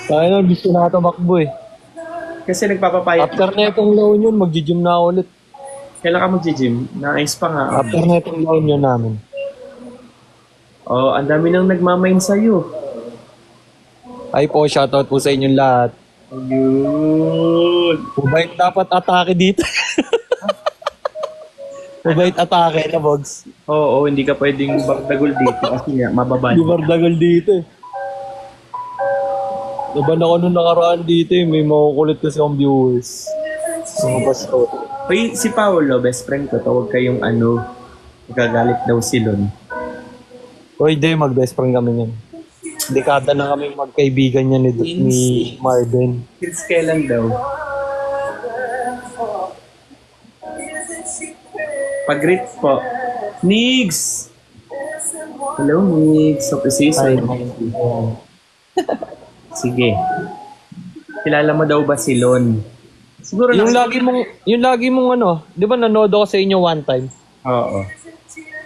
Kaya na, gusto na tumakbo eh. Kasi nagpapapayat. After na itong La Union, mag-gym na ako ulit. Kailan ka mag-gym? Na-ice pa nga. After na itong La Union namin. Oh, ang dami nang nagmamain sa'yo. Ay po, shoutout po sa inyong lahat. Ayun. Mabait dapat atake dito. Mabait atake na, Bogs. Oo, hindi ka pwedeng bagdagol dito kasi nga, mababa. Di bardagal dito eh. Laban ako nung nakaraan dito eh. May makukulit kasi akong viewers. Mga pastor. Uy, si Paolo, best friend ko, tawag kayong magagalit daw si Lon. O hindi, mag-best friend kami niyan. Dekada na kami magkaibigan niya ni Marvin. Since kailan daw? Pag-greet po. Nigs! Hello, Nigs. So, Ay, sige. Kilala mo daw ba si Lon? Siguro yung na. lagi mong ano, 'di ba nanood ako sa inyo one time? Oo.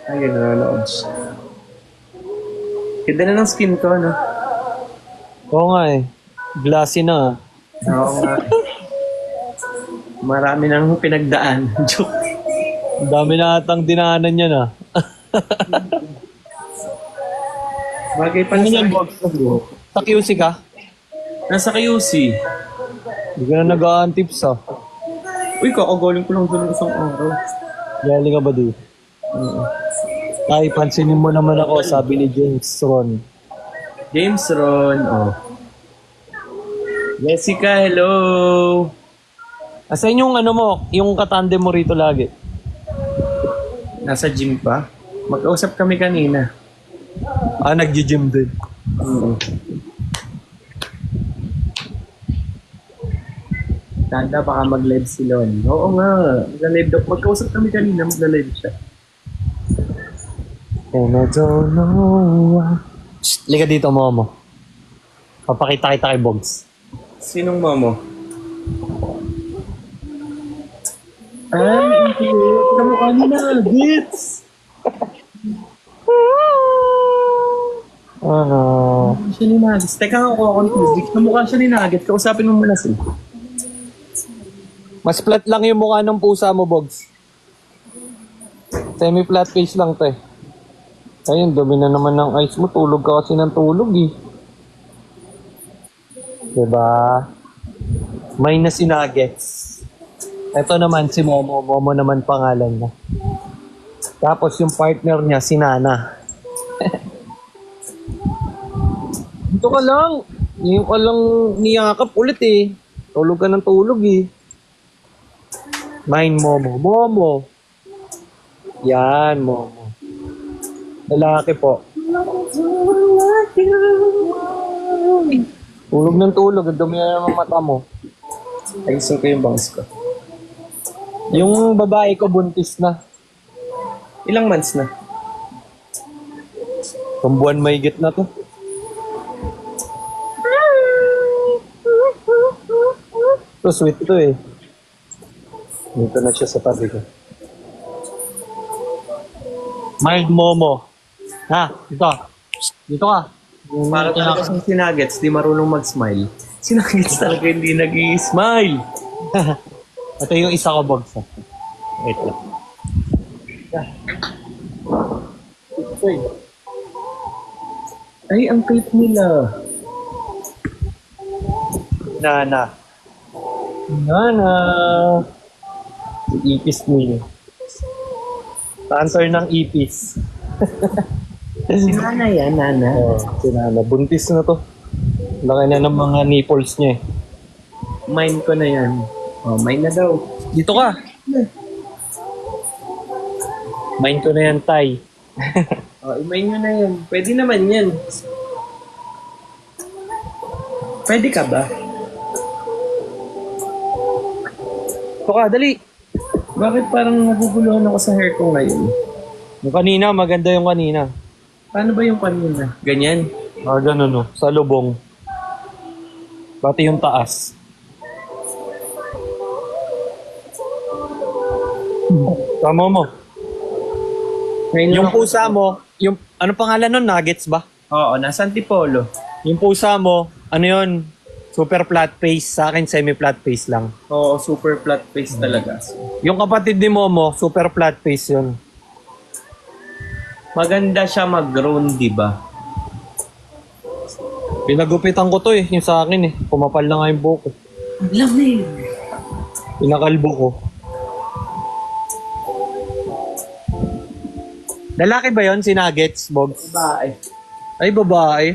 Ayun, nanonood siya. Ganda na ng skin ko, no? Oo nga eh. Glassy na. Oo nga. Marami nang pinagdaan. Joke. Ang dami na atang dinaanan niya na. Bagay pa Ano na yan, sa Bob? Sa QC ka? Nasa QC. Hindi ka na nag-a-antips ah. Uy, kakagaling ko lang doon ng isang araw. Galing ka ba doon? Ay, pansinin mo naman ako, sabi ni James Ron. James Ron, oh. Jessica, hello! Asan yung ano mo, yung katandem mo rito lagi? Nasa gym pa? Mag-usap kami kanina. Ah, nag-gym din. Tanda, baka mag-live si Lon. Oo nga, mag-live daw. Magkausap kami kanina, mag-live siya. And I don't know why. Shh, liga dito, Momo. Papakita kita kay Bogs. Sinong mamo? Ay, ang cute. Kamukha ni Nuggets. Ano? Kamukha siya ni Nuggets. Teka ako confused. Kamukha siya ni Nuggets. Kausapin mo muna siya. Mas flat lang yung mukha ng pusa mo, Bogs. Semi-flat face lang to eh. Ayun, dumi na naman ng ice mo. Tulog ka kasi ng tulog eh. Diba? May na si Nuggets. Ito naman si Momo. Momo naman pangalan niya. Tapos yung partner niya, si Nana. Dito ka lang. Ngayon ka lang niyakap ulit eh. Tulog ka ng tulog eh. Mine, Momo. Momo. Yan, Momo. Lalaki po. Tulog ng tulog. Ang dumi na naman mata mo. Ayusin ko yung bangs ko. Yung babae ko buntis na. Ilang months na? Kung buwan mahigit na to. So sweet to eh. Dito na siya sa tabi ko. Mild Momo. Ha, dito. Dito ka. Para talaga siyang si Nuggets, di marunong mag-smile. Si Nuggets talaga hindi nag-i-smile. Ito yung isa ko, Bogs. Wait lang. Ay, ang cute nila. Nana. Nana. Si Ipis niya. Answer ng Ipis. Si Nana yan, Nana. Oh, si Nana. Buntis na to. Laki na ng mga nipples niya eh. Mine ko na yan. Oh, mine na daw. Dito ka. Mine ko na yan, Tay. Oh, i-mine nyo na yan. Pwede naman yan. Pwede ka ba? Dito ka, dali. Bakit parang naguguluhan ako sa hair ko ngayon? Yung kanina, maganda yung kanina. Paano ba yung kanina? Ganyan? Ah, ganun no. Sa lubong. Pati yung taas. Tama mo. Ngayon Yung lang ako- pusa mo, ano pangalan nun? Nuggets ba? Oo, nasa Antipolo. Yung pusa mo, ano yun? Super flat face. Sa akin, semi-flat face lang. Oo, super flat face talaga. Yung kapatid ni Momo, super flat face yun. Maganda siya mag-grown, di ba? Pinagupitan ko to eh, yung sa akin eh. Pumapal na nga yung buhok eh. Lamig. Pinakalbo ko. Lalaki ba yon si Nuggets, Bogs? Babae. Ay, babae.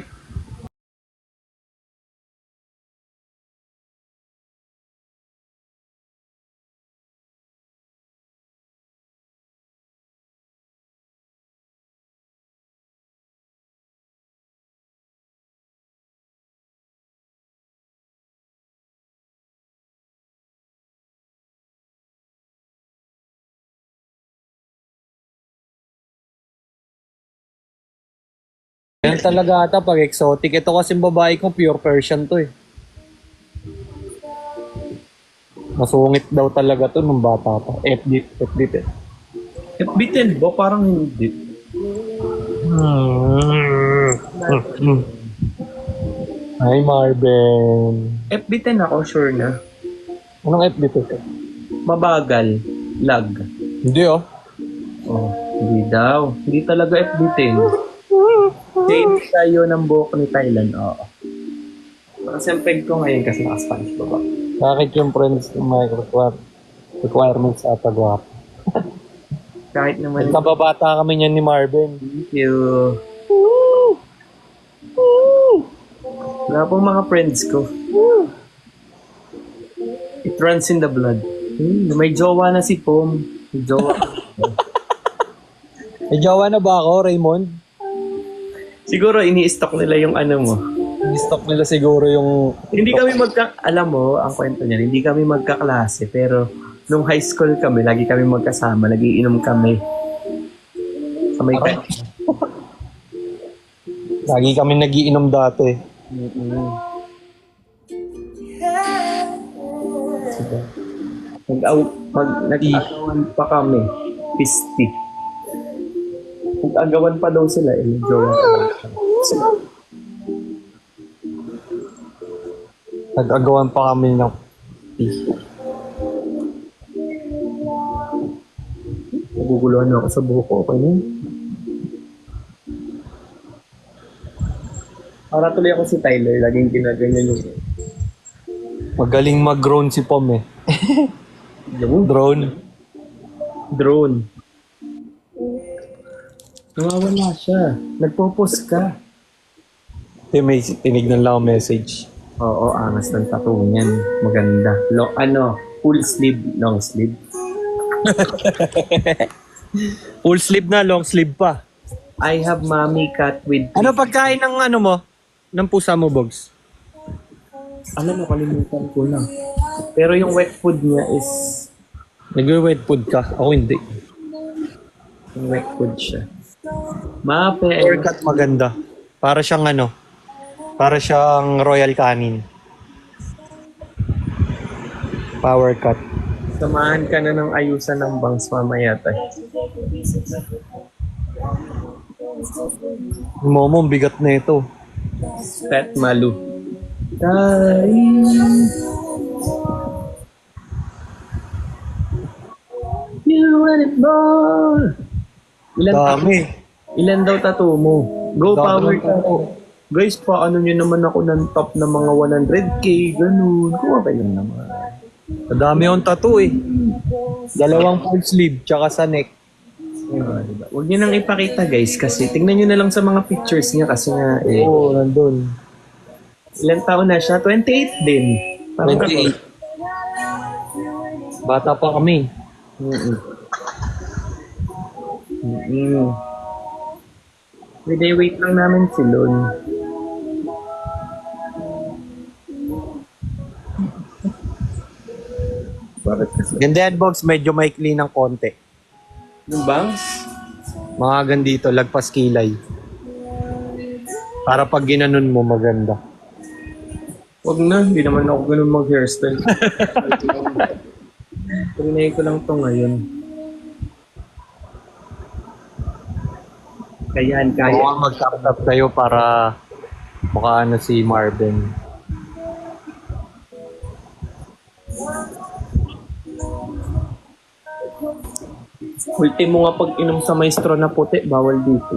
Yan talaga ata pag exotic. Ito kasi babae ko, pure Persian to eh. Masungit daw talaga to nung bata pa. FD eh. FB10 ba? Parang hindi. Hi Marvin. FB10 ako, sure na. Anong FD to? Mabagal. Lag. Hindi oh. Oh, hindi daw. Hindi talaga FB10. Change tayo ng buhok ni Thailand. Oo. Siyempre ko ngayon kasi naka-Spanish ba ba? Bakit yung friends ng my requirements ata guwapo? Kahit naman. Kababata kami niyan ni Marvin. Thank you. Wala pong mga friends ko. It runs in the blood. May jowa na si Pom. May jowa. May jowa na ba ako, Raymond? Siguro ini-stock nila yung ano mo. I-stock nila siguro yung... Hindi kami alam mo, ang kwento niyan, hindi kami magkaklase, pero nung high school kami, lagi kami magkasama, nagiinom kami. Sa may Lagi kami nagiinom dati. Nag-agawan pa kami. Pisti. Nag-agawan pa daw sila. Enjoy. Nag-agawan pa kami ng... Naguguluhan ako sa buhok ko. Okay na yun. Para tuloy ako si Tyler. Laging ginaganyan yung... Magaling mag-drone si Pom eh. Drone. Drone. Nawawala siya. Nagpo-post ka. May tinignan lang ang message. Oo, angas ng tattoo niyan. Maganda. Full sleeve, long sleeve. Full sleeve na, long sleeve pa. I have mommy cat with... Ano pagkain ng ano mo? Ng pusa mo, Bogs? Alam mo, kalimutan ko na. Pero yung wet food niya is... Nag-wet food ka? Ako hindi. Yung wet food siya. Mape. Haircut maganda. Para siyang ano? Para siyang royal canin. Power cut. Samahan ka na ng ayusan ng bangs mamaya tayo. Momo, ang bigat na ito. Pet Malu. You want it more. Ilan daw tattoo mo? Go Dami power ng ka. Guys, paano nyo naman ako ng top na mga 100k, ganun. Kuha kayo naman. Madami yung tattoo eh. 2 full sleeve, tsaka sa neck. Diba? Huwag nyo nang ipakita guys kasi tingnan nyo na lang sa mga pictures niya kasi nga Oo, nandun. ilang taon na siya? 28 din. Parang 28. Bata pa kami. Wait lang namin si Lon. Bakit kasi? Ganda yan, Bogs. Medyo maikli ng konti. Yung bangs? Mga gandito, lagpas kilay. Para pag ginanon mo, maganda. Huwag na, hindi naman ako ganun mag-hairstyle. Trinay ko lang to ngayon. Kaya. Huwag mag-tap-tap kayo para mukha si Marvin. Ultimo nga pag inom sa maestro na puti, bawal dito.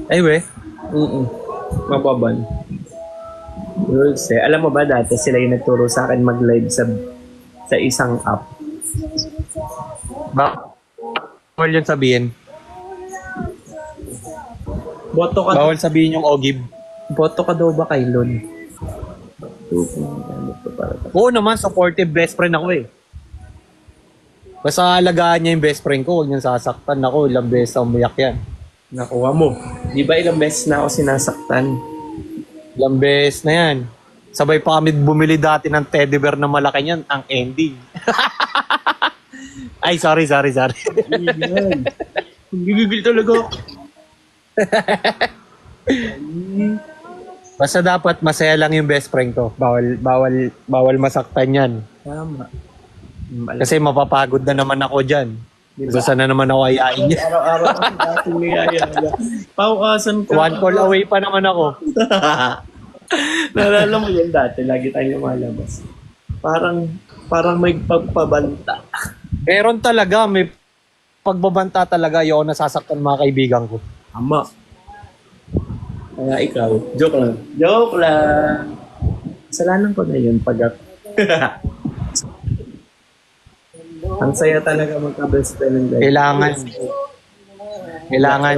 Ay, we. Mababan. Rules eh. Alam mo ba dati sila yung nagturo sa akin mag-live sa isang app. Bawal yun sabihin. Boto ka, Bawal sabihin yung ogib. boto ka daw ba kay Lon? Oo naman, supportive best friend ako eh. Basta alagaan niya yung best friend ko, huwag niyang sasaktan ako, ilang beses umiyak yan. Nakuha mo. Di ba ilang beses na ako sinasaktan? Ilang beses na yan. Sabay pa kami bumili dati ng teddy bear na malaki niyan, ang ending. Ay, sorry. Yan. Gigigil talaga ako. Basta dapat masaya lang yung best friend ko. Bawal masaktan yan. Tama. Kasi mapapagod na naman ako dyan. Diba? Gusto na naman ako ayain niya. Araw-araw ako dating niyayaya. Paukasan ka. One call away pa naman ako. Naalala mo yun dati, lagi tayong lumalabas. Parang may pagpabanta. Meron talaga, may pagbabanta talaga. Yung nasasaktan mga kaibigan ko. Ama. Kaya ikaw, joke lang. Joke lang. Kasalanan ko na yun pag ako. Ang saya talaga magka-best friend ng life. Kailangan.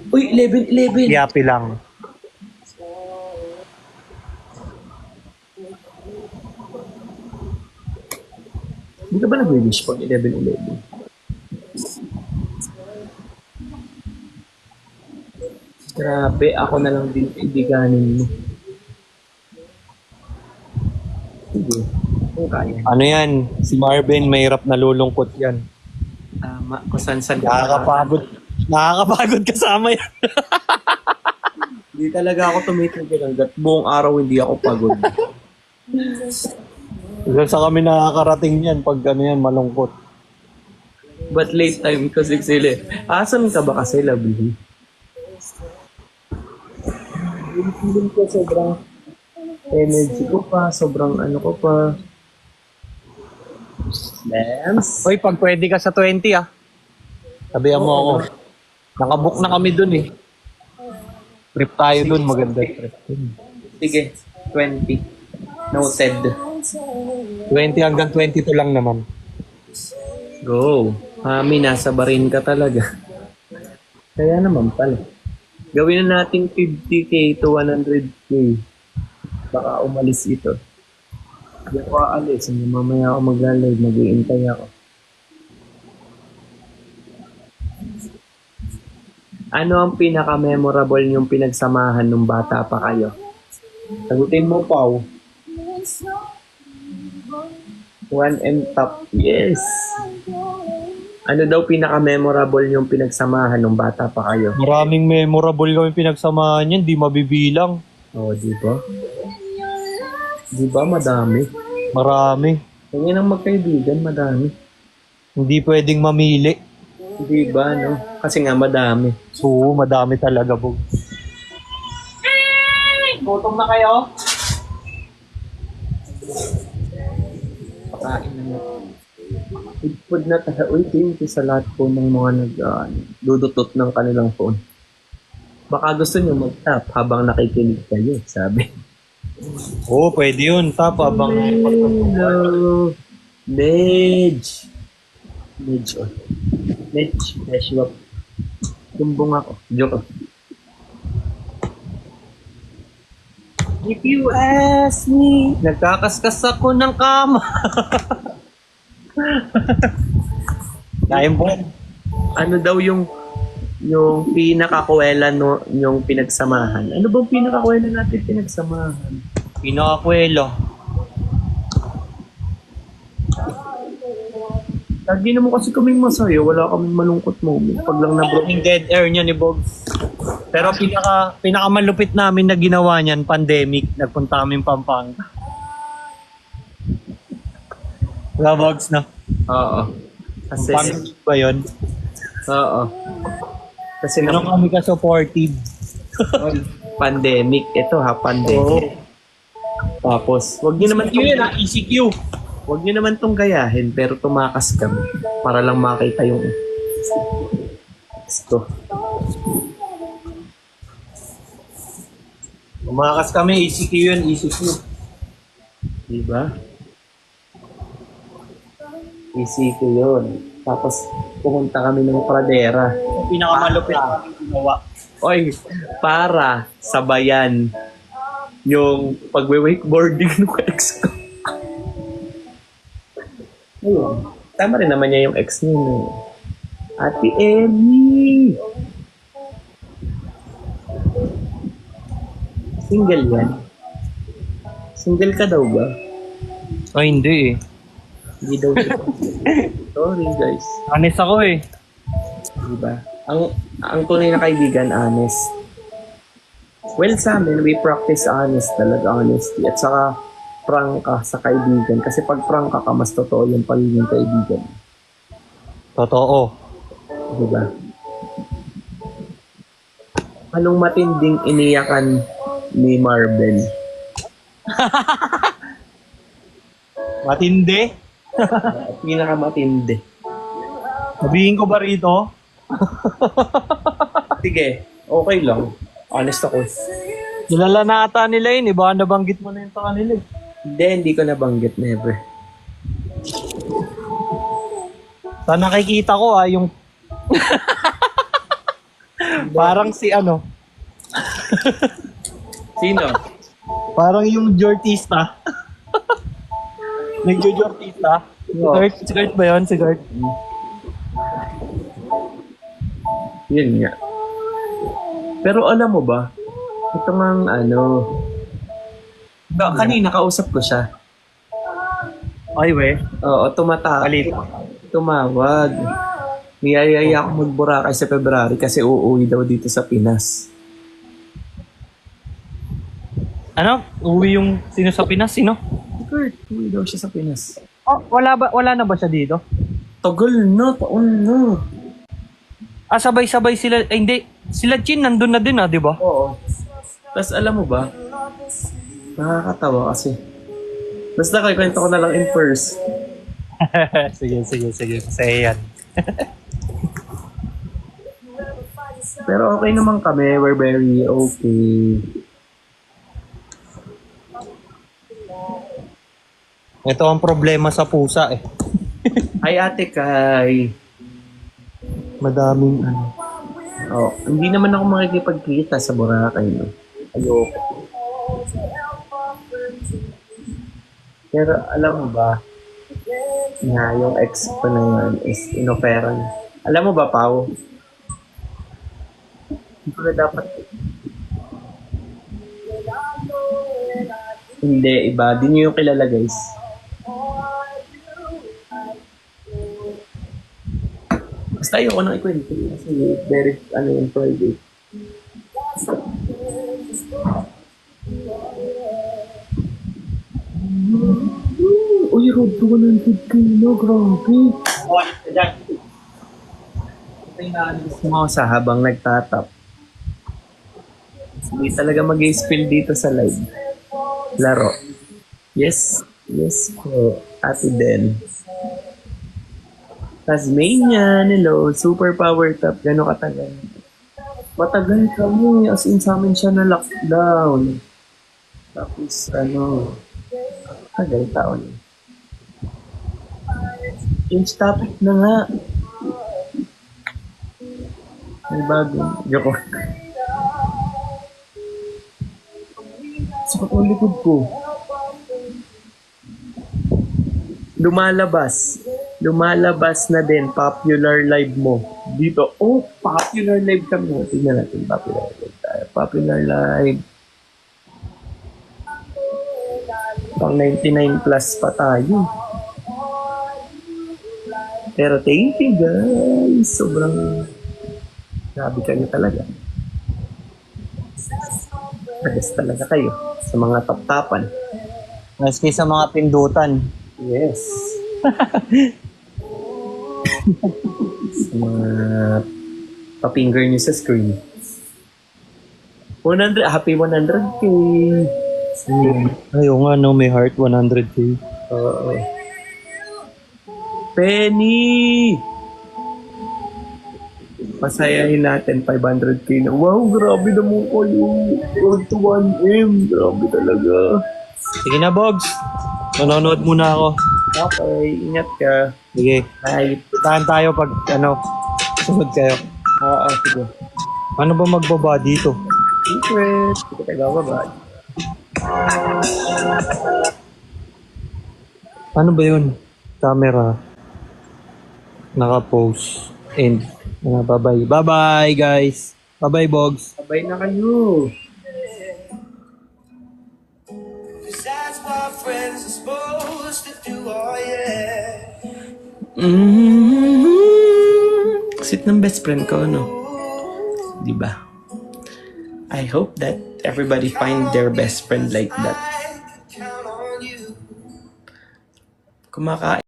Uy, 11. Happy lang. Hindi ka ba nag-wish pag 11-11? Grabe, ako na lang din kaibiganin mo. Sige, kung kaya. Ano yan? Si Marvin, mahirap nalulungkot yan. Tama, kung saan-saan ka. Nakakapagod kasama yan. Hindi talaga ako tumitigil hanggat buong araw hindi ako pagod. Hanggang sa kami nakakarating yan pag ano yan, malungkot. But late time kasi sila. Asan ka ba kasi, lovely? Yung feeling ko sobrang energy ko pa, sobrang ano ko pa. Lance? Hoy, pag pwede ka sa 20 ah. Sabihan mo ako. Nakabook na kami dun eh. Trip tayo dun, maganda trip. Sige, 20. Noted. 20 hanggang 22 lang naman. Go. Mami, nasa barin ka talaga. Kaya naman pala. Gawin na natin 50k to 100k. Baka umalis ito. Hindi ako aalis. Mamaya ako mag-live. Mag-iintay ako. Ano ang pinaka-memorable yung pinagsamahan nung bata pa kayo? Sagutin mo, Pao. 1M top. Yes. Ano daw pinaka-memorable yung pinagsamahan nung bata pa kayo? Maraming memorable kami pinagsamahan yan, di mabibilang. Oh, di ba? Di ba madami? Marami. Kanya nang magkaibigan, madami. Hindi pwedeng mamili. Di ba, no? Kasi nga madami. Oo, madami talaga, Bog. Gutom na kayo? Pakain na nga. Food na tayo. Uy, thank you sa lahat po ng mga dudutot ng kanilang phone. Baka gusto nyo mag-tap habang nakikinig kayo, sabi. Oo, pwede yun. Tap, abang... Hello. Medj. Oh. Medj. Medj. Tumbong ako. Joke. If you ask me, Nagkakaskas ako ng kama. Kain po. ano daw yung pinakakuwela no, yung pinagsamahan? Ano bang pinakakuwela natin pinagsamahan? Pinakakwelo. Lagi naman kasi kaming masaya, wala kaming malungkot moment. Pag lang na bro. Yung dead air niya ni Bog. Pero pinakamalupit namin na ginawa niyan, pandemic. Nagpunta kami Pampanga. Wala, Bogs, na? Oo. Kasi, Pandemic ba yun? oo. Kasi Ano kami ka-supportive? pandemic. Ito ha, pandemic. Tapos, wag niyo naman ECQ yun ha, ECQ. Huwag niyo naman tong gayahin, pero tumakas kami para lang makita yung gusto. Umakas kami, ECQ yun, ECQ. Diba? ECQ yun. Tapos, pumunta kami ng pradera. Pinakamalupit na ginawa. Oy, para sabayan yung pagwe-wakeboarding ng ex ko. Ayun. Tama rin naman niya yung ex niya. No? Ate Emmy! Single yan? Single ka daw ba? Ay, hindi eh. Hindi daw siya. Sorry guys. Honest ako eh. Diba? Ang tunay na kaibigan, honest. Well, sa amin, we practice honest talaga, honesty. At saka, frank ka sa kaibigan. Kasi pag frank ka, mas totoo yung pagiging kaibigan. Totoo. Diba? Anong matinding iniyakan ni Marvin? Matindi. Pinakamatindi. Sabihin ko ba rito? Sige, okay lang. Honest ako. Kilala na ata nila yun eh. Baka nabanggit mo na yun sa kanila eh. Hindi ko nabanggit, never. Sa nakikita ko yung parang si ano, Sino? parang yung Jortista. Nagjo-Jortista. Si Gert ba yun? Si Gert. Yun nga. Pero alam mo ba, ito ngang kanina kausap ko siya. Ay we. Oo, tumawag. Niyayaya ako mag-Boracay sa February kasi uuwi daw dito sa Pinas. Ano? Uwi yung sino sa Pinas? Sino? Kurt, uuwi daw siya sa Pinas. Oh, wala na ba siya dito? Tagal na, taon na. Ah, sabay-sabay sila. Ay, hindi. Sila Chin nandun na din di ba? Oo. Tapos alam mo ba, nakakatawa kasi. Basta kwento ko na lang in first. sige. Masaya yan. Pero okay naman kami, we're very okay. Ito ang problema sa pusa eh. Ay ate Kai. Madaming Oh, hindi naman ako makikipagkita sa Boracay, no? Ayoko. Pero alam mo ba, na yung ex ko na yun is inoferan. Alam mo ba, Pao? Hindi ko na dapat. Hindi, iba. Di niyo yung kilala, guys. Basta ayoko nang ikwento kasi very, yung private. Uy, road to 100k na, grabe. Gusto mo sa habang nagtatap. Hindi talaga mag-spill dito sa live. Laro. Yes po. Ate Den. Tasmanian, hello. Super power top. Gano'ng katagal? Matagal kami. As in, sa amin siya na lockdown. Tapos, tagal taon. Change topic na nga. May bago. Joke. Sakot ang likod ko. Lumalabas na din popular live mo dito. Oh, popular live kami. Tingnan natin, popular live tayo. Popular live. Pang 99 plus pa tayo. Pero thank you guys. Sobrang grabe kayo talaga. Pagas talaga kayo sa mga tap-tapan. Maski sa mga pindutan. Yes. Sa mga pa-finger nyo sa screen. 100, happy 100k. Ayaw nga, no, may heart, 100K. Oo. Penny! Pasayahin natin 500K na. Wow, grabe naman kayo. Road to 1M. Grabe talaga. Sige na, Bogs. Manonood muna ako. Okay, ingat ka. Sige. Bye. Tahan tayo pag, sunod kayo. Oo, sige. Ano ba magbaba dito? Secret. Sige tayo bababa. Ano ba yun? Camera. Naka-pose. And, bye-bye. Bye-bye, guys. Bye-bye, Bogs. Sabay na kayo. That's what friends are supposed to do, oh yeah. Sit ng best friend ko, no? Diba? I hope that everybody find their best friend like that. I count on you. Kumakain